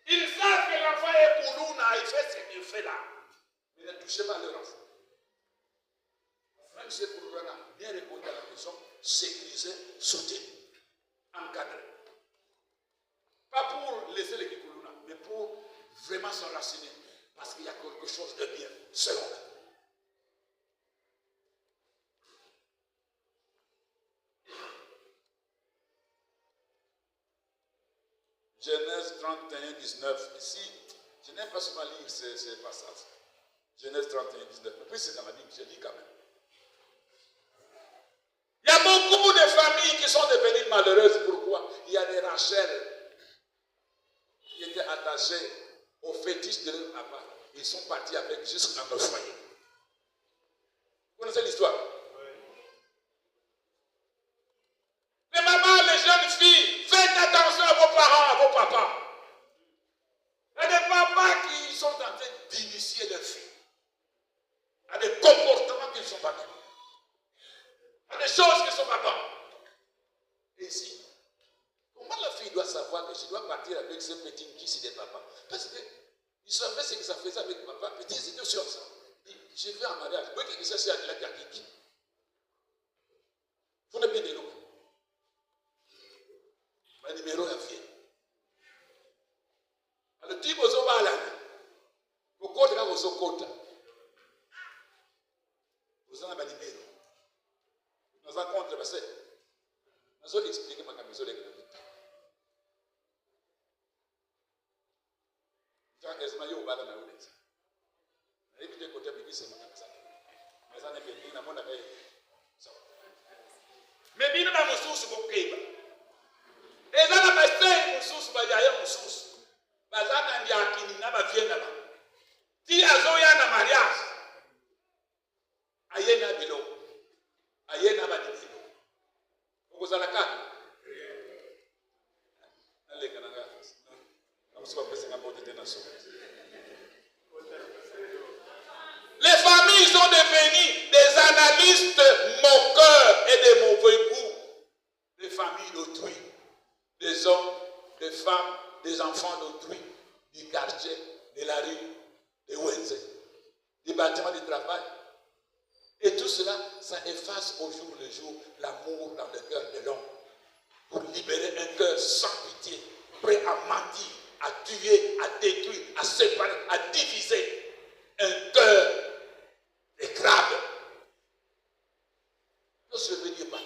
Ils savent que l'enfant est Koulouna, il fait ce qu'il fait là. Mais ne touchez pas leur enfant. Même si Koulouna, bien répondre à la maison, sécurisé, sauter, encadré. Pas pour laisser les Koulouna, mais pour vraiment s'enraciner. Parce qu'il y a quelque chose de bien, selon eux. Genèse 31, 19. Ici, je n'aime pas seulement lire ces passages. Genèse 31, 19. Mais puis c'est dans la Bible, je lis quand même. Il y a beaucoup de familles qui sont devenues malheureuses. Pourquoi? Il y a des Rachel qui étaient attachés au fétiche de leur papa. Ils sont partis avec jusqu'à leur foyer. Vous connaissez l'histoire? Oui. Les mamans, les jeunes filles, faites attention à vos parents, à vos papas. Il y a des papas qui sont en train d'initier leurs filles à des comportements qui ne sont pas bons, à des choses qui ne sont pas bonnes. Et ici, comment la fille doit savoir que je dois partir avec ce petit qui des papas? Parce que il savait ce que ça faisait avec papa. Petit, c'était sur ça. Je vais en mariage. Moi, qui ça, c'est à la Kaki. Vous n'avez pas de l'eau. Mon numéro est fait. Alors, tu vas au bal. Au côté, là, au côté. Vous en avez un numéro. Nous avons contre, parce que nous allons expliquer ma camisole avec la vie. Ezma yo bala na uleza. Hivi ndio kote bibi sema kabisa. Mezana bibi na mona kai. Sawa. Mebina na mususu bokeba. Ezana basei mususu bajaya mususu. Bazana ndi akini na bavienda ba. Ti azoya na mariage. Ayena bilo. Ayena badibilo. Ukuzala kaka. Aleka na ngaka. Les familles sont devenues des analystes moqueurs et des mauvais goûts. Des familles d'autrui, des hommes, des femmes, des enfants d'autrui, du quartier, de la rue, des Wenze, des bâtiments de travail. Et tout cela, ça efface au jour le jour l'amour dans le cœur de l'homme pour libérer un cœur sans pitié. prêt à mentir, à tuer, à détruire, à séparer, à diviser. Un cœur de crabe. Qu'est-ce que je veux dire par là?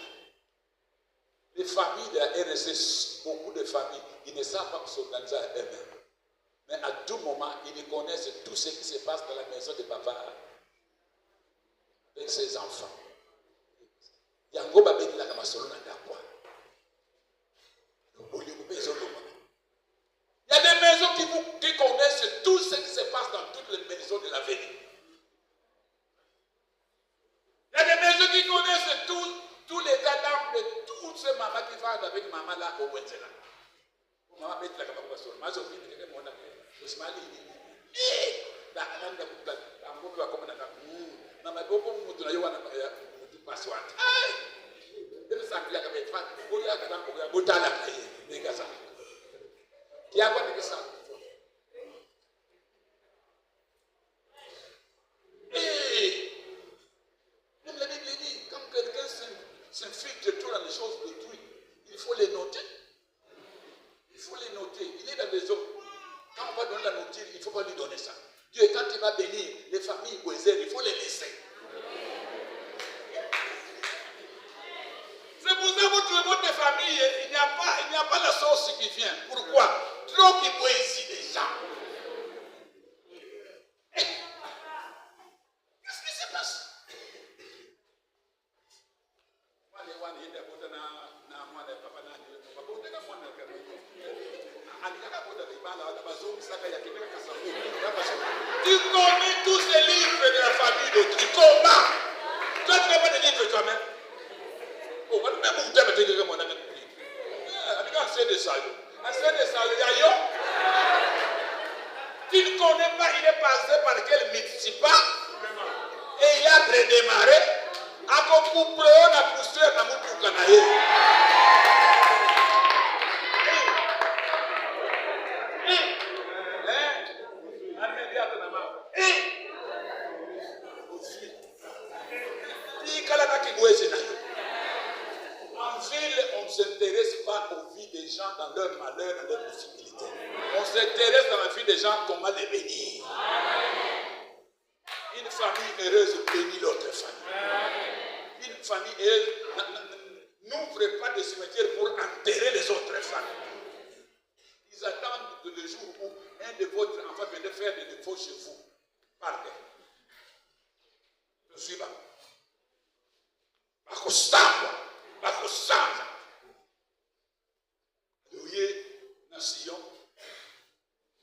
Les familles de la RSS, beaucoup de familles, ils ne savent pas s'organiser à eux-mêmes. Mais à tout moment, ils connaissent tout ce qui se passe dans la maison de papa avec ses enfants. Il y a des maisons qui connaissent tout ce qui se passe dans toutes les maisons de la ville. Il y a des maisons qui connaissent tous les tas d'âmes de toutes ces mamans qui vont avec maman là au Wenzela. Maman met la caméra sur ma Sophie, elle est mon ami. Osmali, la amanda kuta, amboka comme na maman boko mutu na yo wana mutu paswa. Ele sakila ka betfa, o ya ka dan ko ya botala ka ye, ne ka sa. Ki a quoi de ça? Même la Bible dit, quand quelqu'un s'infiltre trop dans les choses d'autrui, il faut les noter. Il faut les noter. Il est dans les eaux. Quand on va donner la nourriture, il ne faut pas lui donner ça. Dieu, quand il va bénir les familles boisées, il faut les laisser. C'est pour ça que vous trouvez votre famille, il n'y a pas la sauce qui vient. Pourquoi? Trop qui poésie les gens. Qu'est-ce qui se passe? Tu connais tous ces livres de la famille d'autrui. Comment? Toi, tu n'as pas de livres toi-même. Oh, on même où tu as dit que mon ami. C'est des salles. C'est des salles. Tu ne connais pas, il est passé par quel Mitsipa et il a redémarré. A couple, on a poussé à Moutoukanaye. En ville, on ne s'intéresse pas aux vies des gens dans leur malheur, dans leurs difficultés. On s'intéresse dans la vie des gens comment les bénir. Une famille heureuse bénit l'autre famille. Une famille heureuse n'ouvre pas de cimetière pour enterrer les autres familles. Ils attendent le jour où un de votre enfants viendra faire des défauts chez vous. Partez. Je suis là. Bakosanza. Louye nation.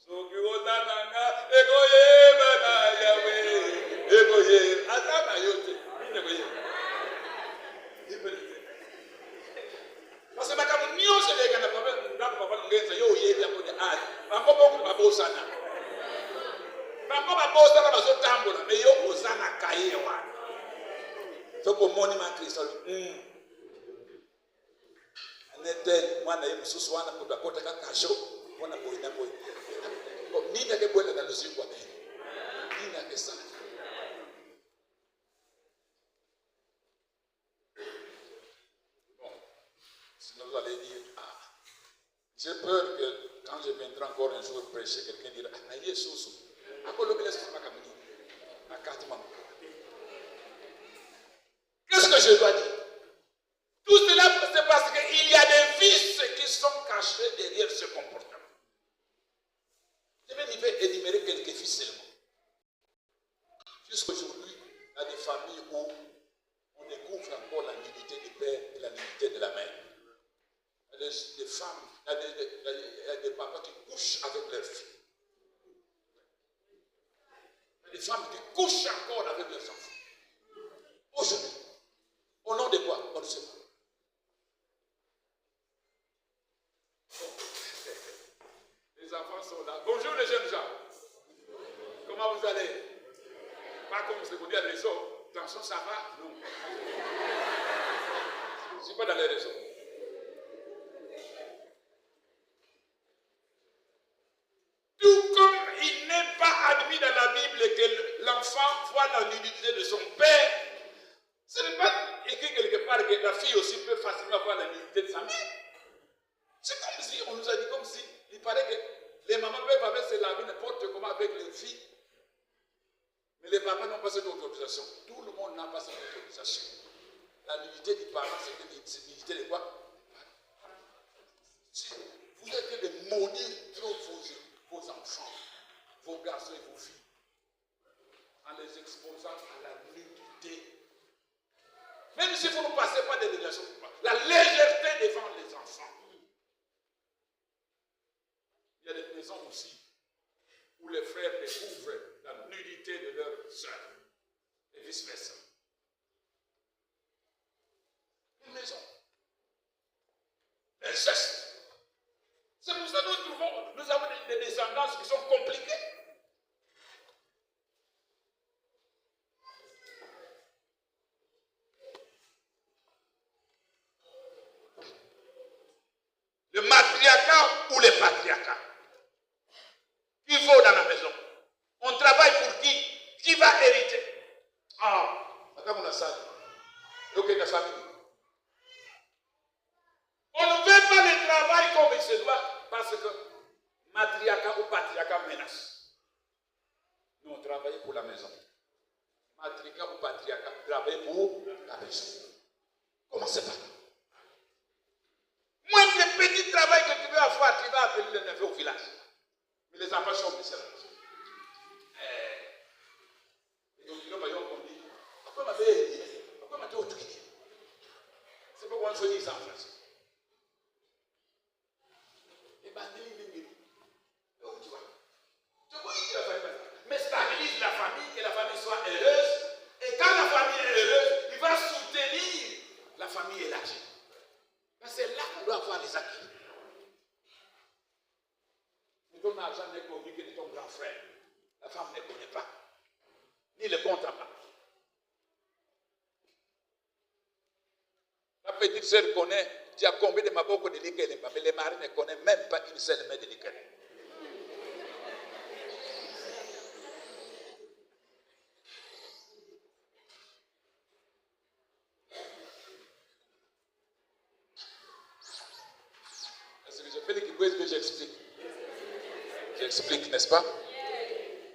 Sokiwota nanga egoye bana yawe egoye atana yote egoye. Parce que makamu nyose lega na papa ngenza yo yebi akode ali. Bango boku babosana. Bango babosana bazotambola me yo ozana kayewa. Toko monument Christ. Anete mwana yemu susu wana kudakota kakasho mwana boina boy. Nina ke boina na lusiku ame. Nina ke sana. Bon, sinon vous allez dire j'ai peur que quand je viendrai encore un jour prêcher, quelqu'un dira ah Yesus. Akolo bile sema kamini. Akatuma. Qu'est-ce que je dois dire? Tout cela, c'est parce qu'il y a des vices qui sont cachés derrière ce comportement. Je vais énumérer quelques vices seulement. Jusqu'aujourd'hui, il y a des familles où on découvre encore la nudité du père et la nudité de la mère. Il y a des femmes, il y a des papas qui couchent avec leurs filles. Il y a des femmes qui couchent encore avec leurs enfants. Aujourd'hui. Au nom de quoi? On ne sait pas. Les enfants sont là. Bonjour les jeunes gens. Comment vous allez? Pas comme vous écoutez à la réseau. Attention, ça va? Non. Je ne suis pas dans les réseaux. Tout comme il n'est pas admis dans la Bible que l'enfant voit la nudité de son père, ce n'est pas écrit quelque part que la fille aussi peut facilement voir la nudité de sa mère. C'est comme si, on nous a dit comme si paraît que les mamans peuvent se laver n'importe comment avec les filles. Mais les papas n'ont pas cette autorisation. Tout le monde n'a pas cette autorisation. La nudité du parent, c'est nudité de quoi? Vous êtes de maudire trop vos enfants, vos garçons et vos filles, en les exposant à la nudité. Même si vous ne passez pas des délégations, la légèreté devant les enfants. Il y a des maisons aussi où les frères découvrent la nudité de leurs sœurs et vice-versa. Une maison. Inceste. C'est pour ça que nous avons des descendances qui sont compliquées. Le matriarcat ou le patriarcat? Qui vaut dans la maison? On travaille pour qui? Qui va hériter? Ah, attends, on a ça. Donc, il y a la famille. On ne fait pas le travail comme il se doit parce que matriarcat ou patriarcat menace. Nous, on travaille pour la maison. Matriarcat ou patriarcat travaille pour la maison. Commencez par là. Moins le petit travail que tu veux avoir, tu vas appeler le neveu au village. Mais les enfants sont misérables. Et donc, nous voyons qu'on dit, pourquoi m'avez dit? Pourquoi m'avez dit? C'est pourquoi on se dit ça en français. Mais stabilise la famille, que la famille soit heureuse. Et quand la famille est heureuse, il va soutenir la famille élargie. C'est là qu'on doit avoir les acquis. Mais ton argent n'est connu que de ton grand frère. La femme ne connaît pas. Ni le compte à part. La petite sœur connaît. Tu as combien de maboko de l'Ikele, mais les maris ne connaissent même pas une seule main de l'Ikele. Est-ce que je fais l'équipe que j'explique? J'explique, n'est-ce pas?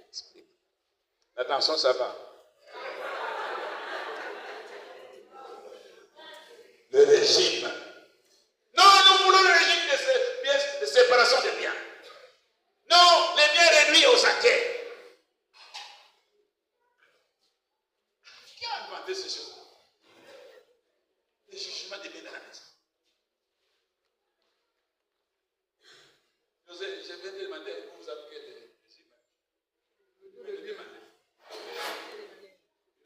J'explique. Attention, ça va. Le régime. Non, nous voulons le régime de séparation des biens. Non, les biens réduits aux acquets. Qui a inventé ces choses? Les jugements des biens dans la maison. Je vais demander, vous avez quel régime? Je vais demander.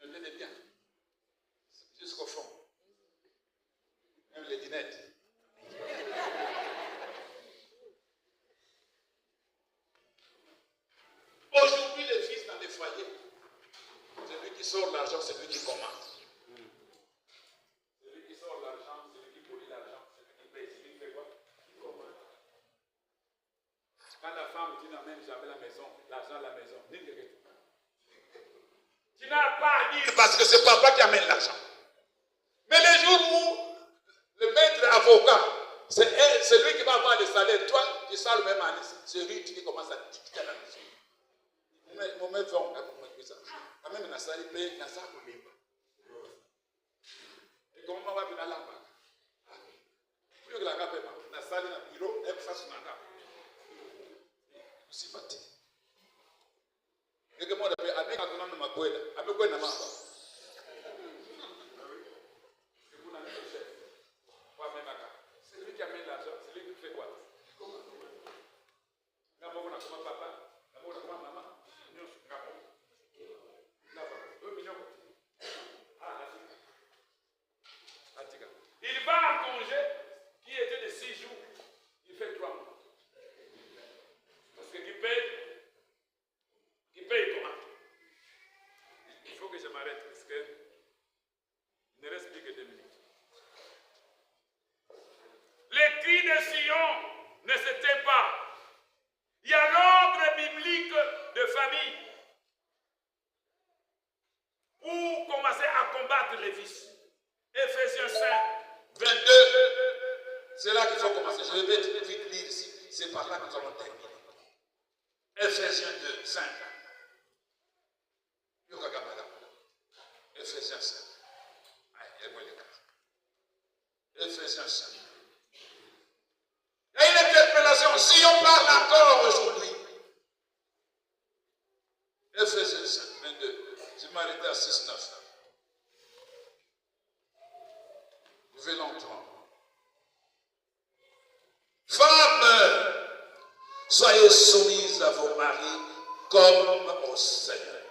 Vous donnez bien. Jusqu'au fond. Même les dinettes. Aujourd'hui, les fils dans les foyers, celui qui sort l'argent, c'est lui qui commande. Celui qui sort l'argent, celui qui polie l'argent, celui qui paye, celui qui fait quoi? Qui commande. Quand la femme dit n'amène jamais la maison, l'argent à la maison, dis que tu n'as pas à dire parce que c'est papa qui amène l'argent. Mais les jours où le maître avocat, c'est lui qui va avoir le salaire, toi, tu sors le même année, c'est lui qui commence à dicter la maison. Mon maître va en accompagner ça. Quand même, la salle paye, la salle pour libre. Et comment on va venir à la banque? Pour que la cape la salle dans le bureau, elle fasse une cape. Aussi battu. Et que moi, avec un nom de ma poêle, avec quoi, n'a-t-il pas? C'est lui qui amène l'argent, c'est lui qui fait quoi? Comment? D'abord, on a comment papa, d'abord, on a comment maman. Il va en congé qui était de 6 jours, il fait 3 mois. Parce que qui paye comment? Il faut que je m'arrête parce que il ne reste plus que 2 minutes. Les cris de Sion ne se tait pas. Il y a l'ordre biblique de famille pour commencer à combattre les vices. Éphésiens 5, 22. C'est là qu'il faut commencer. Je vais vite lire ici. C'est par là que nous allons terminer. Ephésiens 2, 5. Ephésiens 5. Ephésiens 5. Il y a une interpellation. Si on parle encore aujourd'hui, Ephésiens 5, 22. Je m'arrête à 6, 9. Je vais l'entendre. Femmes, soyez soumises à vos maris comme au Seigneur.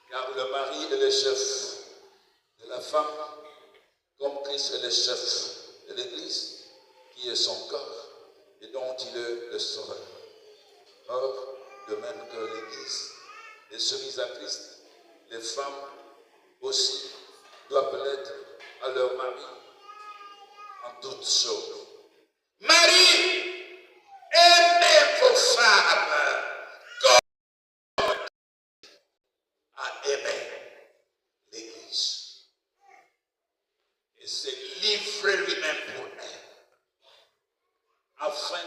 Car le mari est le chef de la femme, comme Christ est le chef de l'Église, qui est son corps et dont il est le sauveur. Or, de même que l'Église est soumise à Christ, les femmes aussi doivent l'être à leur mari en toutes choses. Marie, aimez vos femmes comme a aimé l'Église. Et s'est livré lui-même pour elle, afin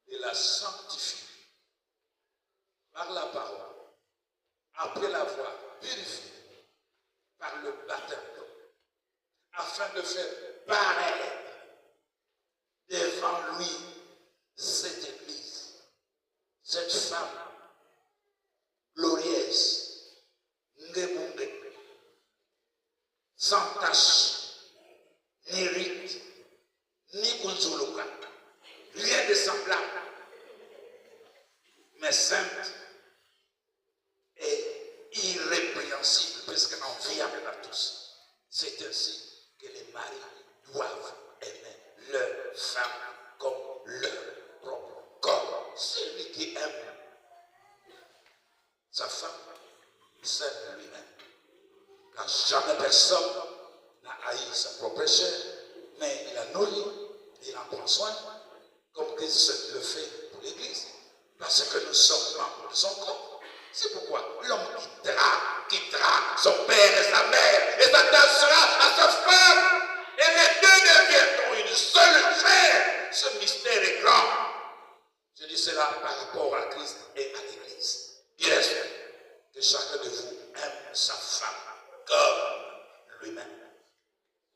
de la sanctifier par la parole, après l'avoir purifiée par le baptême, afin de faire paraître devant lui cette Église, cette femme glorieuse, sans tache, ni rite, ni kunzuluka, rien de semblable, mais sainte et irrépréhensible, parce qu'elle en vient à tous. C'est ainsi que les maris doivent aimer leur femme comme leur propre corps. Celui qui aime sa femme s'aime lui-même. Car jamais personne n'a haï sa propre chair, mais il la nourrit, il en prend soin, comme Christ le fait pour l'Église. Parce que nous sommes membres de son corps. C'est pourquoi l'homme quittera son père et sa mère et s'attachera à sa femme. Et les deux deviendront une seule chair. Ce mystère est grand. Je dis cela par rapport à Christ et à l'Église. Il est sûr que chacun de vous aime sa femme comme lui-même.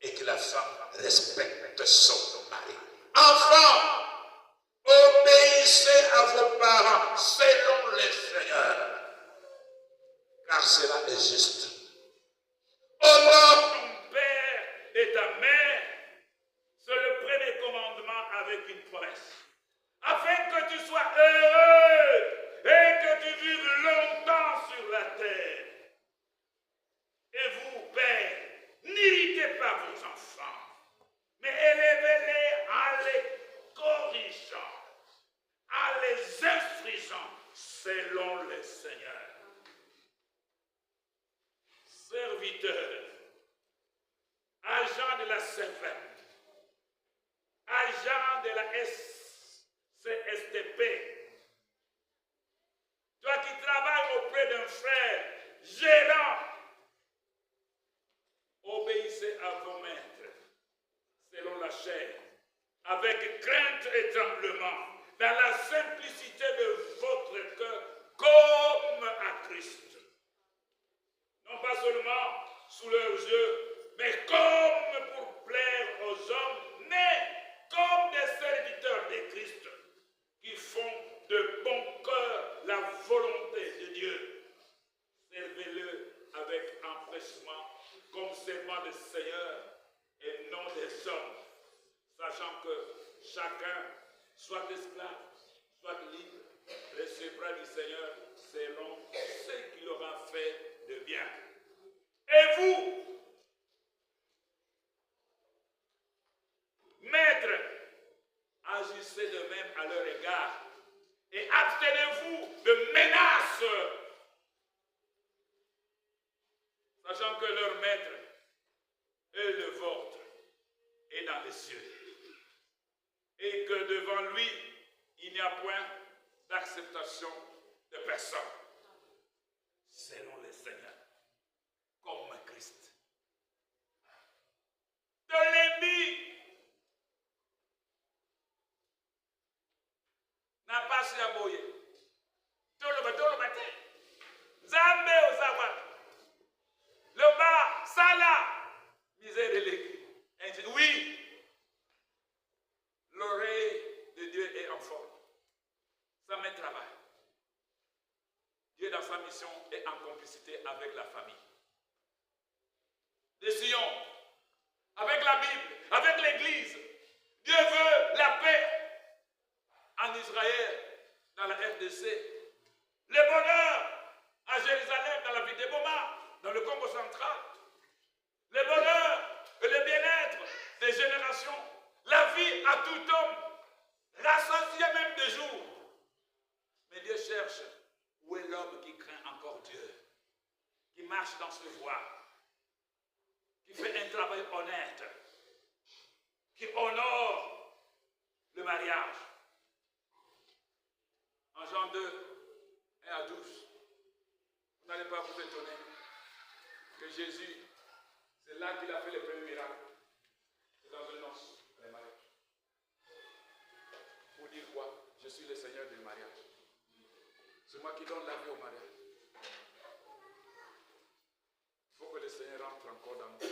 Et que la femme respecte son mari. Enfants, obéissez à vos parents selon le Seigneur. Car cela est juste. Honore ton père et ta mère, c'est le premier commandement avec une promesse. Afin que tu sois heureux et que tu vives longtemps sur la terre. Et vous, pères, n'irritez pas vos enfants, mais élevez-les en les corrigeant, en les instruisant selon le Seigneur. Serviteurs, agents de la servante, agents de la CSTP, toi qui travailles auprès d'un frère, gérant, obéissez à vos maîtres, selon la chair, avec crainte et tremblement, dans la simplicité de votre cœur, comme à Christ. Non pas seulement sous leurs yeux, mais comme pour plaire aux hommes, mais comme des serviteurs de Christ, qui font de bon cœur la volonté de Dieu. Servez-le avec empressement, comme servant le Seigneur et non des hommes, sachant que chacun, soit esclave, soit libre, recevra du Seigneur selon ce qu'il aura fait de bien. Et vous, maîtres, agissez de même à leur égard et abstenez-vous de menaces, sachant que leur maître est le vôtre et dans les cieux, et que devant lui, il n'y a point d'acceptation de personne, selon le Seigneur, comme Christ. De l'ennemi, basi ya boye. Toloba te. Nzambe ozawa. Le bas, sala. Misère de l'église. Oui. L'oreille de Dieu est en forme. Ça met travail. Dieu dans sa mission est en complicité avec la famille. Décision. Avec la Bible, avec l'Église. Dieu veut la paix en Israël, dans la RDC. Le bonheur à Jérusalem, dans la ville de Boma, dans le Congo central. Le bonheur et le bien-être des générations. La vie à tout homme. Rassasié même de jour. Mais Dieu cherche où est l'homme qui craint encore Dieu, qui marche dans ses voies, qui fait un travail honnête, qui honore le mariage. En Jean 2, 1 à 12, vous n'allez pas vous étonner que Jésus, c'est là qu'il a fait le premier miracle. C'est dans une noce, les mariages. Pour dire quoi? Je suis le Seigneur du mariage. C'est moi qui donne la vie au mariage. Il faut que le Seigneur rentre encore dans nos cœurs.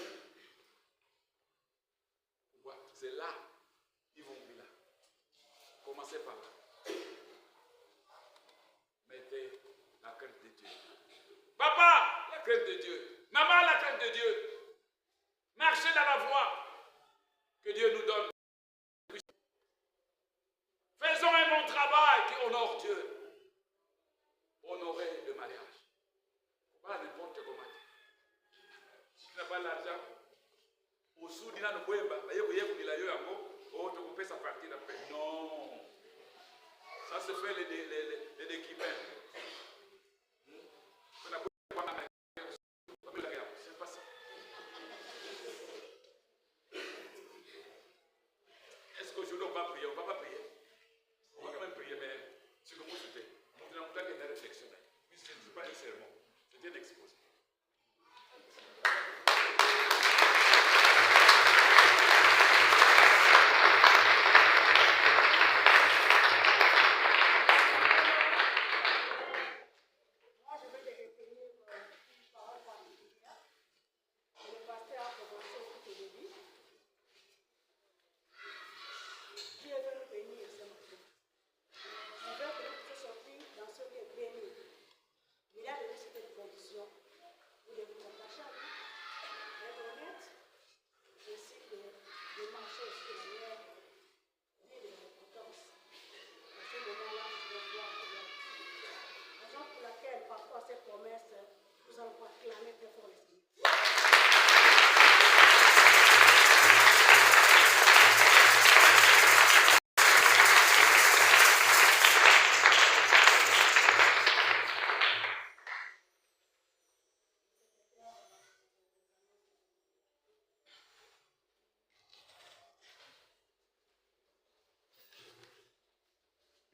Pourquoi? C'est là, ils vont venir là. Commencez par là. Mettez la crainte de Dieu. Papa, la crainte de Dieu. Maman, la crainte de Dieu. Marchez dans la voie que Dieu nous donne. Faisons un bon travail qui honore Dieu. Honorer le mariage. Pas n'importe comment. Si tu n'as pas l'argent, au sous dina no boemba, sa partie d'après. Non. Ça se fait les équipements. C'est pas ça. Est-ce qu'aujourd'hui on va prier? On ne va pas prier. On va quand même prier, mais c'est comme c'était. On a une réflexion. Ce n'est pas un sermon, c'est un exposé.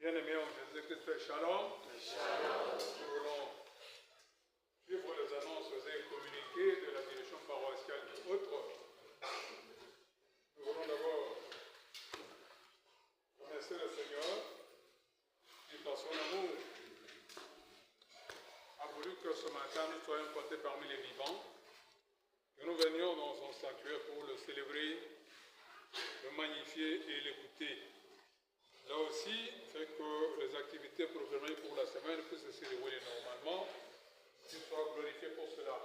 Bien-aimés en Jésus-Christ, shalom. Nous voulons suivre les annonces et communiqués de la direction paroissiale du Autre. Nous voulons d'abord remercier le Seigneur qui, par son amour, a voulu que ce matin nous soyons comptés parmi les vivants, que nous venions dans son sanctuaire pour le célébrer, le magnifier et l'écouter. Là aussi, fait que les activités programmées pour la semaine puissent se dérouler normalement, qu'il soit glorifié pour cela.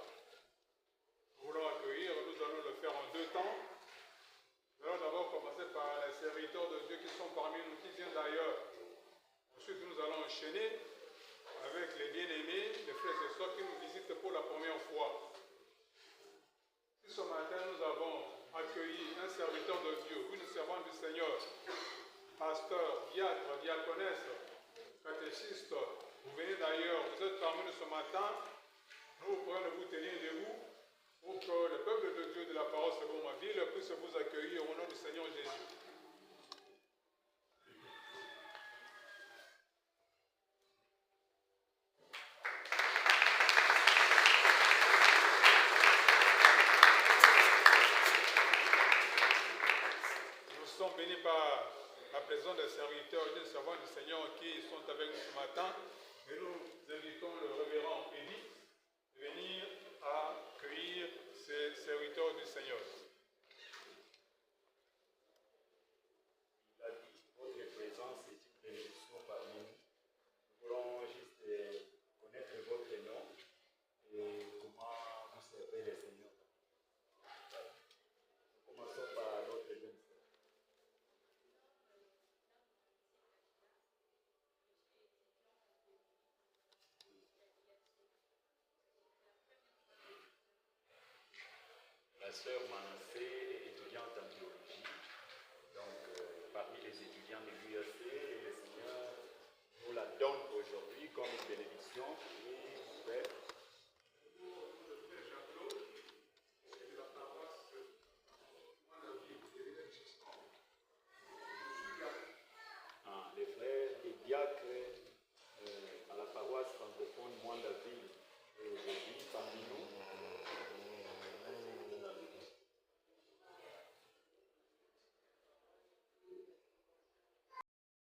Nous voulons accueillir, nous allons le faire en deux temps. Nous allons d'abord commencer par les serviteurs de Dieu qui sont parmi nous, qui viennent d'ailleurs. Ensuite, nous allons enchaîner avec les bien-aimés, les frères et sœurs qui nous visitent pour la première fois. Si ce matin, nous avons accueilli un serviteur de Dieu, une servante du Seigneur, pasteur, diacre, diaconesse, catéchiste, vous venez d'ailleurs, vous êtes parmi nous ce matin, nous vous prions de vous tenir debout pour que le peuple de Dieu de la parole seconde ma ville puisse vous accueillir au nom du Seigneur Jésus. Nous sommes bénis par la présence des serviteurs et des servants du Seigneur qui sont avec nous ce matin. Et nous invitons le révérend Élie de venir accueillir ces serviteurs du Seigneur. Il a dit votre présence est une bénédiction parmi nous. Nous voulons juste connaître votre nom et comment vous servez le Seigneur. Nous commençons par notre jeune sœur. La sœur Manassé est étudiante en théologie, donc parmi les étudiants de l'UEC